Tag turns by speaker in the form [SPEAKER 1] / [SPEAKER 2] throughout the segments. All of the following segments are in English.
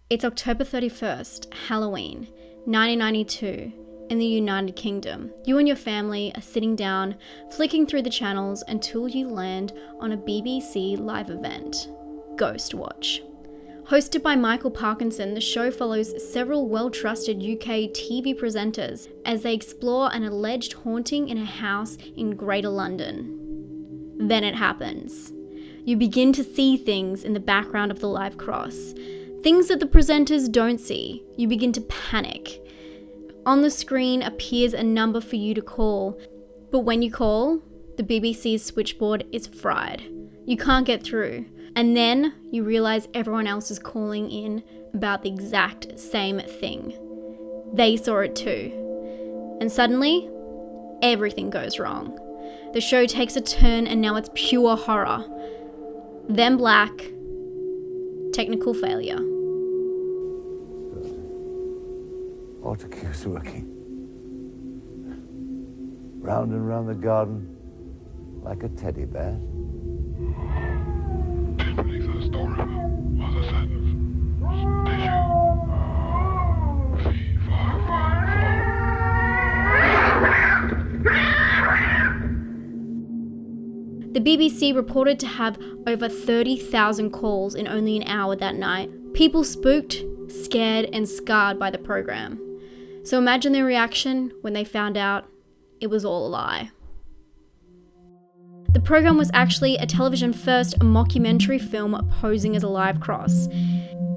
[SPEAKER 1] It's October 31st, Halloween, 1992, in the United Kingdom. You and your family are sitting down, flicking through the channels until you land on a BBC live event, Ghost Watch. Hosted by Michael Parkinson, the show follows several well-trusted UK TV presenters as they explore an alleged haunting in a house in Greater London. Then it happens. You begin to see things in the background of the live cross. Things that the presenters don't see. You begin to panic. On the screen appears a number for you to call, but when you call, the BBC's switchboard is fried. You can't get through. And then you realise everyone else is calling in about the exact same thing. They saw it too. And suddenly, everything goes wrong. The show takes a turn and now it's pure horror. Then black. Technical failure.
[SPEAKER 2] Autocue's working. Round and round the garden, like a teddy bear.
[SPEAKER 1] The BBC reported to have over 30,000 calls in only an hour that night. People spooked, scared, and scarred by the program. So imagine their reaction when they found out it was all a lie. The program was actually a television-first mockumentary film posing as a live cross.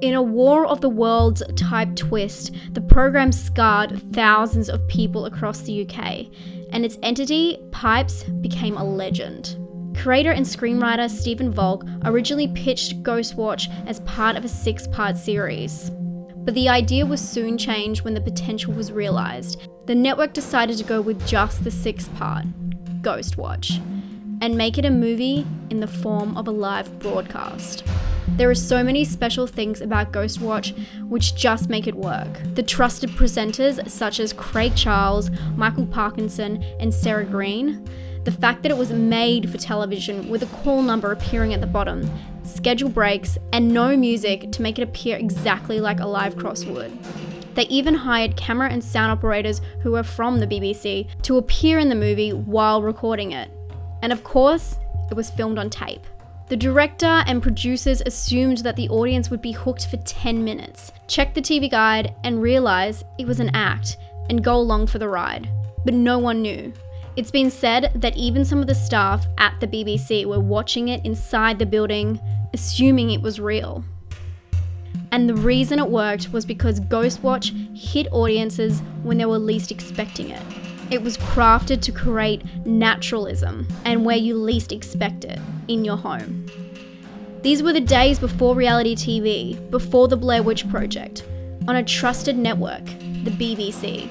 [SPEAKER 1] In a War of the Worlds type twist, the program scarred thousands of people across the UK, and its entity, Pipes, became a legend. Creator and screenwriter Stephen Volk originally pitched Ghost Watch as part of a 6-part series. But the idea was soon changed when the potential was realised. The network decided to go with just the 6th part, Ghost Watch, and make it a movie in the form of a live broadcast. There are so many special things about Ghost Watch which just make it work. The trusted presenters such as Craig Charles, Michael Parkinson, and Sarah Green. The fact that it was made for television with a call number appearing at the bottom, schedule breaks, and no music to make it appear exactly like a live cross would. They even hired camera and sound operators who were from the BBC to appear in the movie while recording it. And of course, it was filmed on tape. The director and producers assumed that the audience would be hooked for 10 minutes, check the TV guide, and realise it was an act, and go along for the ride. But no one knew. It's been said that even some of the staff at the BBC were watching it inside the building, assuming it was real. And the reason it worked was because Ghost Watch hit audiences when they were least expecting it. It was crafted to create naturalism and where you least expect it, in your home. These were the days before reality TV, before the Blair Witch Project, on a trusted network, the BBC.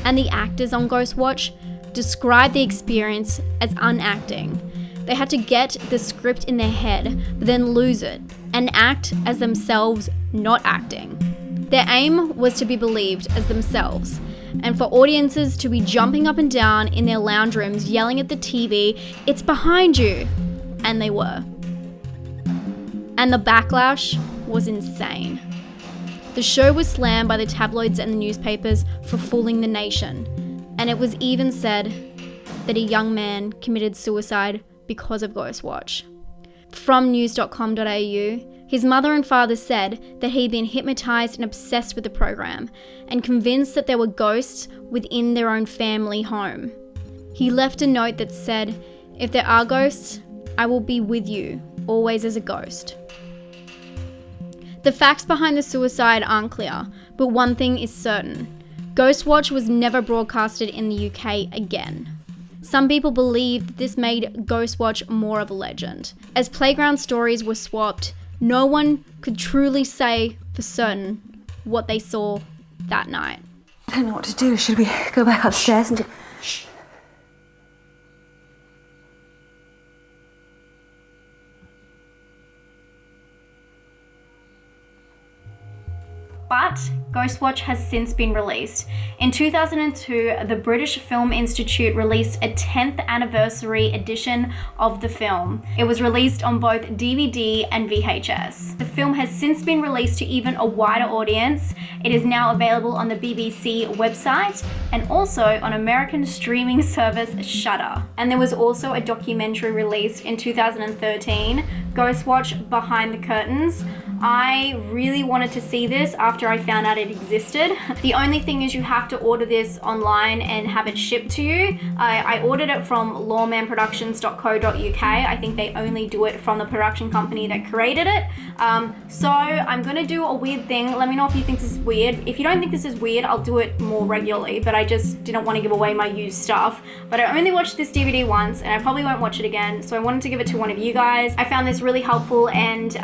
[SPEAKER 1] And the actors on Ghost Watch described the experience as unacting. They had to get the script in their head, but then lose it, and act as themselves not acting. Their aim was to be believed as themselves, and for audiences to be jumping up and down in their lounge rooms yelling at the TV, "It's behind you!" And they were. And the backlash was insane. The show was slammed by the tabloids and the newspapers for fooling the nation, and it was even said that a young man committed suicide because of Ghost Watch. From news.com.au, his mother and father said that he'd been hypnotised and obsessed with the program, and convinced that there were ghosts within their own family home. He left a note that said, "If there are ghosts, I will be with you, always as a ghost." The facts behind the suicide aren't clear, but one thing is certain. Ghost Watch was never broadcasted in the UK again. Some people believe that this made Ghost Watch more of a legend. As playground stories were swapped, no one could truly say for certain what they saw that night.
[SPEAKER 3] I don't know what to do. Should we go back upstairs and do... Shh.
[SPEAKER 1] but Ghostwatch has since been released. In 2002, the British Film Institute released a 10th anniversary edition of the film. It was released on both DVD and VHS. The film has since been released to even a wider audience. It is now available on the BBC website and also on American streaming service Shudder. And there was also a documentary released in 2013, Ghostwatch Behind the Curtains. I really wanted to see this after I found out it existed. The only thing is you have to order this online and have it shipped to you. I ordered it from lawmanproductions.co.uk. I think they only do it from the production company that created it. So I'm gonna do a weird thing. Let me know if you think this is weird. If you don't think this is weird, I'll do it more regularly, but I just didn't want to give away my used stuff. But I only watched this DVD once and I probably won't watch it again, so I wanted to give it to one of you guys. I found this really helpful, and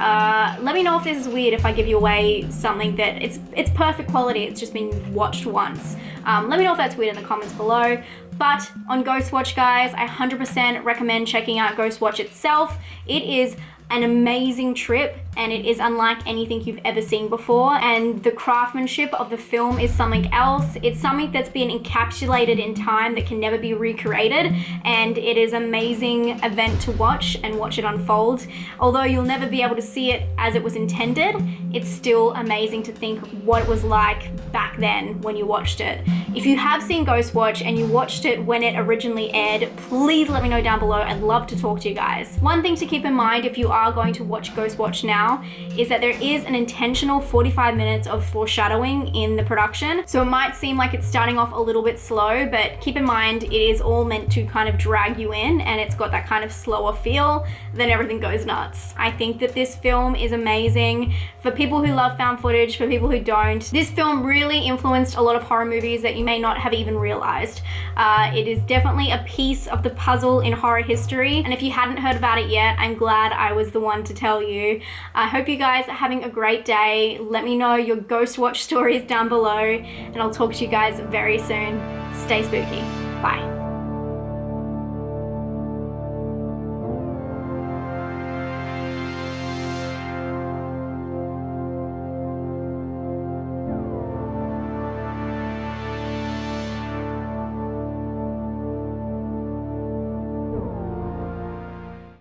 [SPEAKER 1] let me know if this is weird if I give you away something that it's perfect quality, it's just been watched once. Let me know if that's weird in the comments below. But on Ghostwatch, guys, I 100% recommend checking out Ghostwatch itself. It is an amazing trip, and it is unlike anything you've ever seen before, and the craftsmanship of the film is something else. It's something that's been encapsulated in time that can never be recreated, and it is an amazing event to watch and watch it unfold. Although you'll never be able to see it as it was intended, it's still amazing to think what it was like back then when you watched it. If you have seen Ghostwatch and you watched it when it originally aired, please let me know down below. I'd love to talk to you guys. One thing to keep in mind if you are going to watch Ghostwatch now is that there is an intentional 45 minutes of foreshadowing in the production. So it might seem like it's starting off a little bit slow, but keep in mind it is all meant to kind of drag you in, and it's got that kind of slower feel, then everything goes nuts. I think that this film is amazing for people who love found footage, for people who don't. This film really influenced a lot of horror movies that you may not have even realized. It is definitely a piece of the puzzle in horror history, and if you hadn't heard about it yet, I'm glad I was the one to tell you. I hope you guys are having a great day. Let me know your Ghostwatch stories down below, and I'll talk to you guys very soon. Stay spooky. Bye.